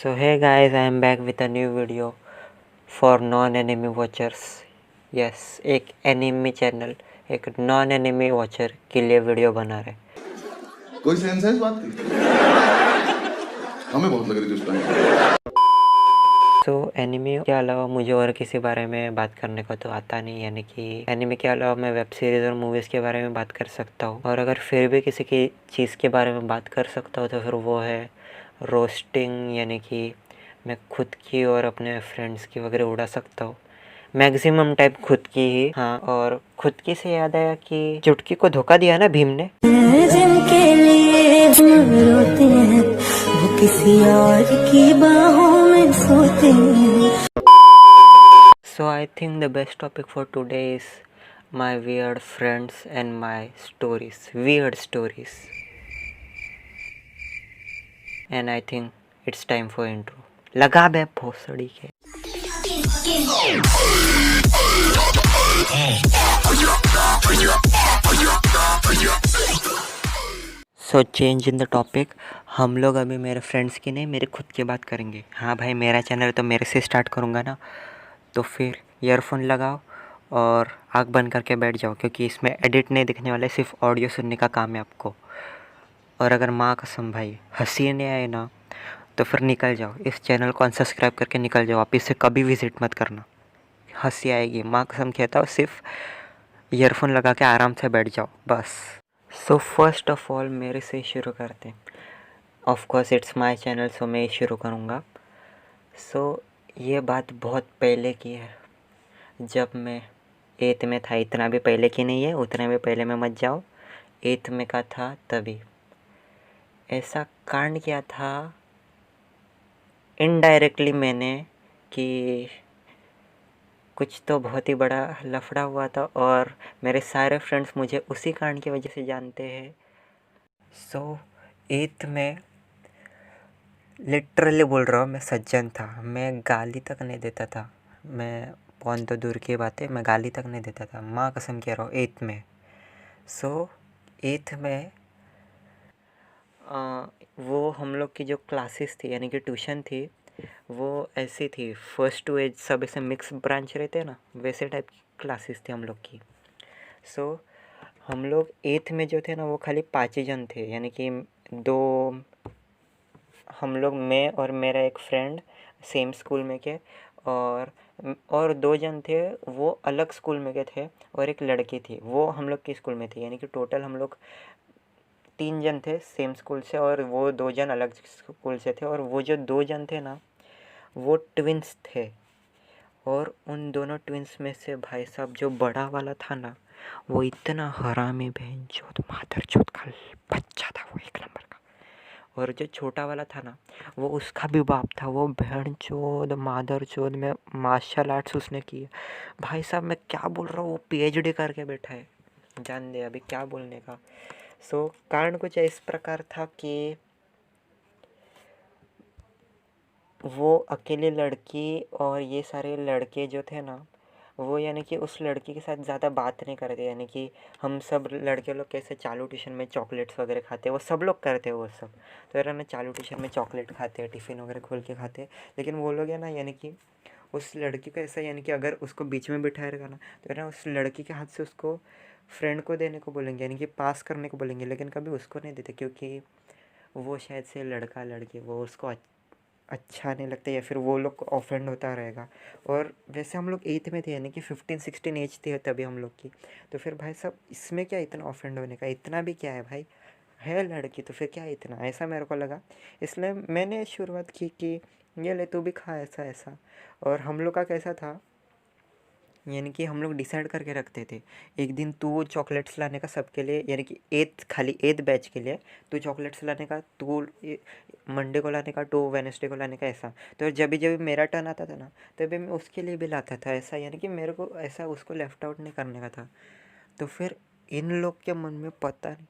So hey guys, I am back with a new video for non-anime watchers. Yes, एक enemy channel एक non enemy watcher के लिए video बना रहे. कोई सेंस है इस बात की? हमें बहुत लग रही थी उस टाइम. तो एनिमे के अलावा मुझे और किसी बारे में बात करने को तो आता नहीं, यानी कि एनिमे के अलावा मैं वेब सीरीज़ और मूवीज़ के बारे में बात कर सकता हूँ. और अगर फिर भी किसी की चीज़ के बारे में बात कर सकता हूँ तो फिर वो है रोस्टिंग, यानी कि मैं खुद की और अपने फ्रेंड्स की वगैरह उड़ा सकता हूँ. मैक्सिमम टाइप खुद की ही. हाँ, और खुद की से याद आया कि चुटकी को धोखा दिया ना भीम ने. जिनके लिए हम रोते हैं वो किसी और की बाहों में सोते हैं. So I think the best topic for today is my weird friends and my stories, weird stories. And I think it's time for intro. लगा बे भोसड़ी के. So change in the topic. हम लोग अभी मेरे फ्रेंड्स की नहीं, मेरे खुद की बात करेंगे. हाँ भाई, मेरा चैनल तो मेरे से स्टार्ट करूँगा ना, तो फिर ईयरफोन लगाओ और आँख बंद करके बैठ जाओ, क्योंकि इसमें एडिट नहीं दिखने वाला है, सिर्फ ऑडियो सुनने का काम है आपको. और अगर माँ कसम भाई हंसी नहीं आए ना तो फिर निकल जाओ, इस चैनल को अनसब्सक्राइब करके निकल जाओ, आप इसे कभी विज़िट मत करना. हंसी आएगी, माँ कसम कहता हूँ. सिर्फ ईयरफोन लगा के आराम से बैठ जाओ बस. सो फर्स्ट ऑफ ऑल मेरे से ही शुरू करते हैं. Of course it's my channel, so मैं ही शुरू करूँगा. सो ये बात बहुत पहले की है, जब मैं 8th में था. इतना भी पहले की नहीं है, उतने भी पहले में मत जाओ. 8th में का था तभी ऐसा कांड किया था इनडायरेक्टली मैंने, कि कुछ तो बहुत ही बड़ा लफड़ा हुआ था और मेरे सारे फ्रेंड्स मुझे उसी कांड की वजह से जानते हैं. सो 8th में लिटरली बोल रहा हूँ, मैं सज्जन था. मैं गाली तक नहीं देता था. मैं कौन तो दूर की बात है, मैं गाली तक नहीं देता था, माँ कसम कह रहा हूँ. 8th में. सो 8th में वो हम लोग की जो क्लासेस थी, यानी कि ट्यूशन थी, वो ऐसी थी. फर्स्ट टू एज सब ऐसे मिक्स ब्रांच रहते हैं ना, वैसे टाइप की क्लासेस थी हम लोग की. सो हम लोग 8th में जो थे ना, वो खाली 5 ही जन थे, यानी कि दो हम लोग, मैं और मेरा एक फ्रेंड सेम स्कूल में के, और 2 जन थे वो अलग स्कूल में के थे, और एक लड़की थी वो हम लोग के स्कूल में थी. यानी कि टोटल हम लोग 3 जन थे सेम स्कूल से, और वो 2 जन अलग स्कूल से थे. और वो जो 2 जन थे ना, वो ट्विन्स थे. और उन दोनों ट्विन्स में से भाई साहब जो बड़ा वाला था ना, वो इतना हरामी बहनचोद मादरचोद का बच्चा था, वो एक नंबर का. और जो छोटा वाला था ना, वो उसका भी बाप था, वो बहनचोद मादरचोद में मार्शल आर्ट्स उसने की है. भाई साहब मैं क्या बोल रहा हूँ, वो PhD करके बैठा है, जान दे अभी क्या बोलने का. सो कांड कुछ इस प्रकार था कि वो अकेले लड़की और ये सारे लड़के जो थे ना, वो यानी कि उस लड़की के साथ ज़्यादा बात नहीं करते. यानी कि हम सब लड़के लोग कैसे चालू ट्यूशन में चॉकलेट्स वगैरह खाते हैं, वो सब लोग करते हैं वो सब. तो यार ना, चालू ट्यूशन में चॉकलेट खाते हैं, टिफ़िन वगैरह खोल के खाते हैं. लेकिन वो लोग है ना, यानी कि उस लड़की को ऐसा, यानी कि अगर उसको बीच में बिठाएगा ना, तो ना उस लड़की के हाथ से उसको फ्रेंड को देने को बोलेंगे, यानी कि पास करने को बोलेंगे. लेकिन कभी उसको नहीं देते, क्योंकि वो शायद से लड़का लड़की वो उसको अच्छा नहीं लगता, या फिर वो लोग को ऑफेंड होता रहेगा. और वैसे हम लोग 8th में थे, यानी कि 15-16 एज थी तभी हम लोग की. तो फिर भाई साहब इसमें क्या इतना ऑफेंड होने का, इतना भी क्या है भाई, है लड़की तो फिर क्या इतना, ऐसा मेरे को लगा. इसलिए मैंने शुरुआत की कि ये ले तू भी खा, ऐसा ऐसा. और हम लोग का कैसा था, यानी कि हम लोग डिसाइड करके रखते थे, एक दिन तू चॉकलेट्स लाने का सबके लिए, यानी कि 8th खाली 8th बैच के लिए तू चॉकलेट्स लाने का, तू मंडे को लाने का, टू वेडनेसडे को लाने का, ऐसा. तो जब जब मेरा टर्न आता था ना, तभी मैं उसके लिए भी लाता था ऐसा, यानी कि मेरे को ऐसा उसको लेफ्ट आउट नहीं करने का था. तो फिर इन लोग के मन में पता नहीं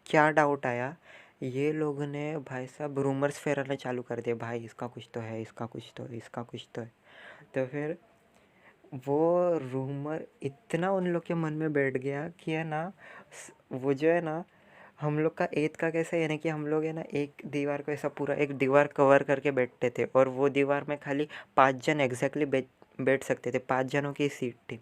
क्या डाउट आया, ये लोगों ने भाई साहब रूमर्स फैलाना चालू कर दिए, भाई इसका कुछ तो है, इसका कुछ तो है, इसका कुछ तो है. तो फिर वो रूमर इतना उन लोग के मन में बैठ गया कि है ना, वो जो है ना, हम लोग का 8th का कैसा है, यानी कि हम लोग है ना एक दीवार को ऐसा पूरा एक दीवार कवर करके बैठते थे, और वो दीवार में खाली 5 जन एग्जैक्टली बैठ सकते थे, 5 जनों की सीट थी।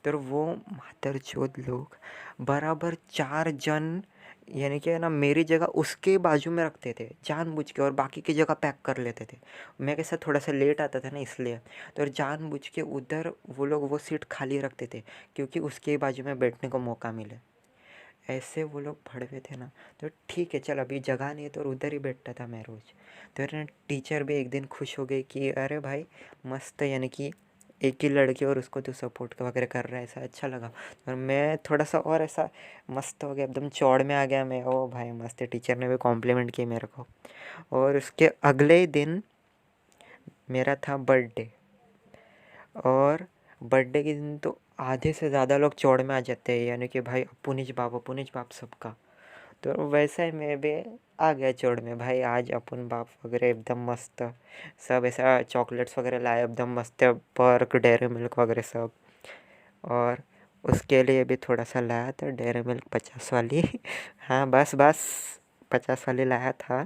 तो वो मादरचोद लोग बराबर 4 जन यानी कि है ना मेरी जगह उसके बाजू में रखते थे जानबूझ के, और बाकी की जगह पैक कर लेते थे। मैं कैसा थोड़ा सा लेट आता था ना इसलिए, तो जानबूझ के उधर वो लोग वो सीट खाली रखते थे क्योंकि उसके बाजू में बैठने को मौका मिले। ऐसे वो लोग भड़वे थे ना। तो ठीक है चल, अभी जगह नहीं है तो उधर ही बैठता था मैं रोज़। तो ना टीचर भी एक दिन खुश हो गई कि अरे भाई मस्त, यानी कि एक ही लड़की और उसको तो सपोर्ट वगैरह कर रहा है, ऐसा अच्छा लगा। और मैं थोड़ा सा और ऐसा मस्त हो गया, एकदम चौड़ में आ गया मैं। ओ भाई मस्त है, टीचर ने भी कॉम्प्लीमेंट की मेरे को। और उसके अगले ही दिन मेरा था बर्थडे, और बर्थडे के दिन तो आधे से ज़्यादा लोग चौड़ में आ जाते हैं, यानी कि भाई अपुनिज बाप सबका। तो वैसा ही मैं भी आ गया चौड़ में, भाई आज अपन बाप वगैरह एकदम मस्त, सब ऐसा चॉकलेट्स वगैरह लाए एकदम मस्त, पर्क डेयरी मिल्क वगैरह सब। और उसके लिए भी थोड़ा सा लाया था डेयरी मिल्क 50 वाली हाँ बस 50 वाली लाया था।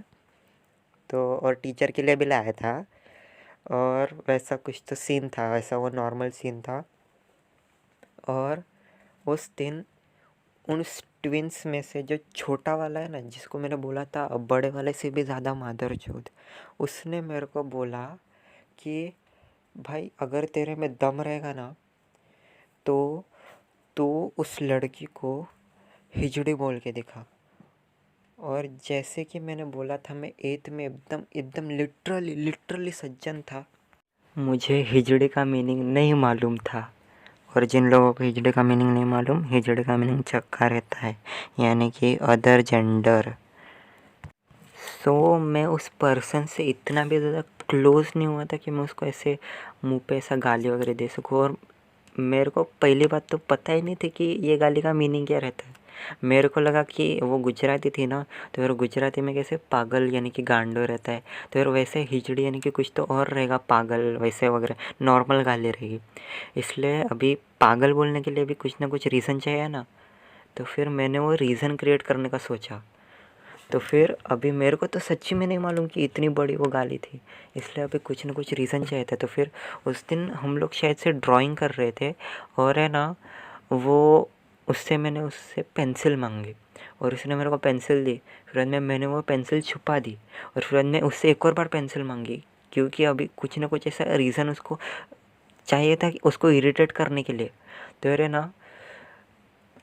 तो और टीचर के लिए भी लाया था, और वैसा कुछ तो सीन था, वैसा वो नॉर्मल सीन था। और उस दिन उन ट्विंस में से जो छोटा वाला है ना, जिसको मैंने बोला था बड़े वाले से भी ज़्यादा मादरचोद, उसने मेरे को बोला कि भाई अगर तेरे में दम रहेगा ना तो उस लड़की को हिजड़ी बोल के दिखा। और जैसे कि मैंने बोला था, मैं 8th में एकदम एकदम लिटरली सज्जन था। मुझे हिजड़े का मीनिंग नहीं मालूम था, और जिन लोगों को हिजड़े का मीनिंग नहीं मालूम, हिजड़े का मीनिंग चक्का रहता है, यानी कि अदर जेंडर। सो मैं उस पर्सन से इतना भी ज़्यादा क्लोज़ नहीं हुआ था कि मैं उसको ऐसे मुंह पे ऐसा गाली वगैरह दे सकूँ। और मेरे को पहली बात तो पता ही नहीं थी कि ये गाली का मीनिंग क्या रहता है। मेरे को लगा कि वो गुजराती थी ना, तो फिर गुजराती में कैसे पागल यानी कि गांडो रहता है, तो फिर वैसे हिजड़ी यानी कि कुछ तो और रहेगा, पागल वैसे वगैरह नॉर्मल गाली रहेगी। इसलिए अभी पागल बोलने के लिए भी कुछ ना कुछ रीज़न चाहिए ना, तो फिर मैंने वो रीज़न क्रिएट करने का सोचा। तो फिर अभी मेरे को तो सच्ची में नहीं मालूम कि इतनी बड़ी वो गाली थी, इसलिए अभी कुछ ना कुछ रीज़न चाहिए था। तो फिर उस दिन हम लोग शायद से ड्राइंग कर रहे थे, और है ना वो मैंने उससे पेंसिल मांगी, और उसने मेरे को पेंसिल दी। फिर बाद में मैंने वो पेंसिल छुपा दी, और फिर बाद में उससे एक और बार पेंसिल मांगी, क्योंकि अभी कुछ ना कुछ ऐसा रीज़न उसको चाहिए था कि उसको इरिटेट करने के लिए। तो है ना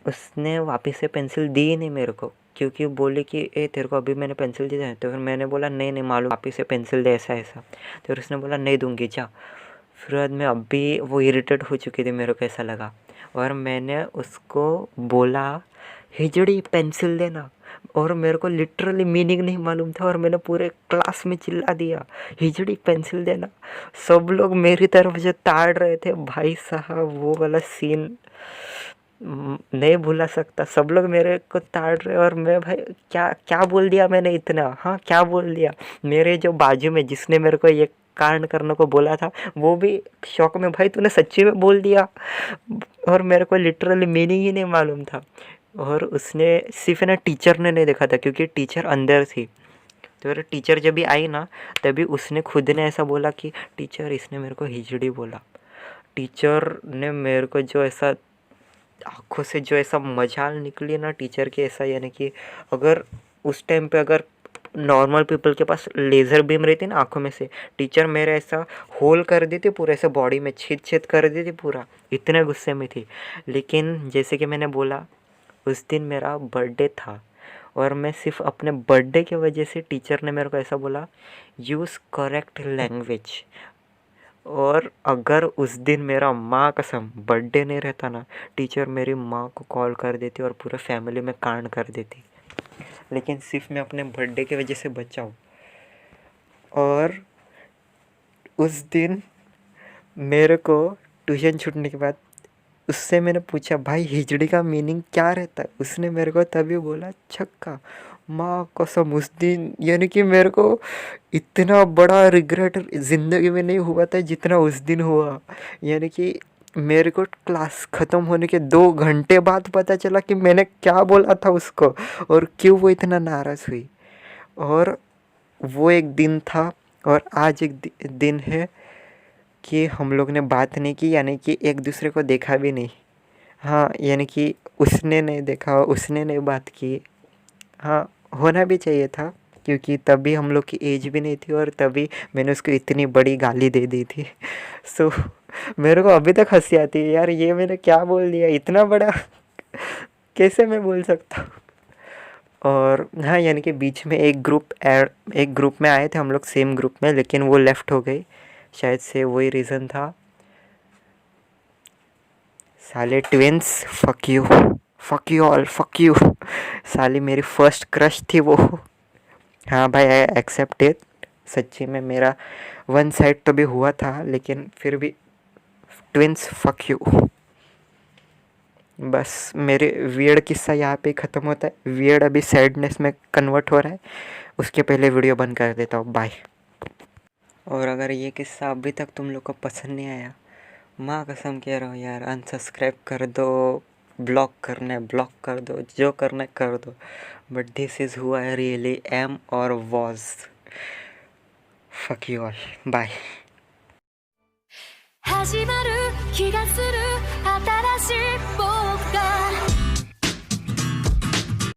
उसने वापस से पेंसिल दी ही नहीं मेरे को, क्योंकि बोली कि ए तेरे को अभी मैंने पेंसिल दी है। तो फिर मैंने बोला नहीं नहीं मालूम, वापस से पेंसिल दे ऐसा ऐसा। तो फिर उसने बोला नहीं दूंगी जा। फिर बाद में अभी वो इरिटेट हो चुकी थी, मेरे को ऐसा लगा, और मैंने उसको बोला हिजड़ी पेंसिल देना, और मेरे को लिटरली मीनिंग नहीं मालूम था, और मैंने पूरे क्लास में चिल्ला दिया हिजड़ी पेंसिल देना। सब लोग मेरी तरफ जो ताड़ रहे थे, भाई साहब वो वाला सीन नहीं भुला सकता। सब लोग मेरे को ताड़ रहे, और मैं भाई क्या क्या बोल दिया मैंने इतना, हाँ क्या बोल दिया। मेरे जो बाजू में जिसने मेरे को ये कांड करने को बोला था, वो भी शौक में, भाई तूने सच्ची में बोल दिया, और मेरे को लिटरली मीनिंग ही नहीं मालूम था। और उसने सिर्फ ना टीचर ने नहीं देखा था, क्योंकि टीचर अंदर थी। तो फिर टीचर जब भी आई ना, तभी उसने खुद ने ऐसा बोला कि टीचर इसने मेरे को हिजड़ी बोला। टीचर ने मेरे को जो ऐसा आँखों से जो ऐसा मजाल निकली ना टीचर की, ऐसा यानी कि अगर उस टाइम पे अगर नॉर्मल पीपल के पास लेज़र बीम रहती ना आँखों में से, टीचर मेरे ऐसा होल कर दी थी पूरे, ऐसे बॉडी में छेद कर दी थी पूरा, इतने गुस्से में थी। लेकिन जैसे कि मैंने बोला, उस दिन मेरा बर्थडे था, और मैं सिर्फ अपने बर्थडे की वजह से टीचर ने मेरे को ऐसा बोला यूज़ करेक्ट लैंग्वेज। और अगर उस दिन मेरा माँ कसम बर्थडे नहीं रहता ना, टीचर मेरी माँ को कॉल कर देती और पूरे फैमिली में कांड कर देती। लेकिन सिर्फ मैं अपने बर्थडे की वजह से बचा हूँ। और उस दिन मेरे को ट्यूशन छूटने के बाद उससे मैंने पूछा भाई हिजड़ी का मीनिंग क्या रहता है। उसने मेरे को तभी बोला छक्का। माँ कसम उस दिन यानी कि मेरे को इतना बड़ा रिग्रेट ज़िंदगी में नहीं हुआ था जितना उस दिन हुआ। यानी कि मेरे को क्लास ख़त्म होने के 2 घंटे बाद पता चला कि मैंने क्या बोला था उसको और क्यों वो इतना नाराज़ हुई। और वो एक दिन था और आज एक दिन है कि हम लोग ने बात नहीं की, यानी कि एक दूसरे को देखा भी नहीं। हाँ, यानी कि उसने नहीं देखा, उसने नहीं बात की। हाँ, होना भी चाहिए था क्योंकि तभी हम लोग की एज भी नहीं थी और तभी मैंने उसको इतनी बड़ी गाली दे दी थी। सो मेरे को अभी तक हंसी आती है यार, ये मैंने क्या बोल दिया इतना बड़ा कैसे मैं बोल सकता हूँ। और हाँ, यानी कि बीच में एक ग्रुप में आए थे हम लोग सेम ग्रुप में, लेकिन वो लेफ़्ट हो गई, शायद से वही रीज़न था। साले twins, fuck you all, fuck you. साली मेरी फर्स्ट क्रश थी वो। हाँ भाई, आई एक्सेप्ट इट। सच्ची में मेरा वन साइड तो भी हुआ था, लेकिन फिर भी ट्विंस, फक यू। बस मेरे वियर्ड किस्सा यहाँ पे ख़त्म होता है। वियर्ड अभी सैडनेस में कन्वर्ट हो रहा है, उसके पहले वीडियो बंद कर देता हूँ। बाय। और अगर ये किस्सा अभी तक तुम लोग को पसंद नहीं आया, माँ कसम कह रहा हूँ यार, अनसब्सक्राइब कर दो, ब्लॉक करना है ब्लॉक कर दो, जो करना है कर दो। But this is who I really am और was. Fuck you all, bye. 始まる気がする新しい僕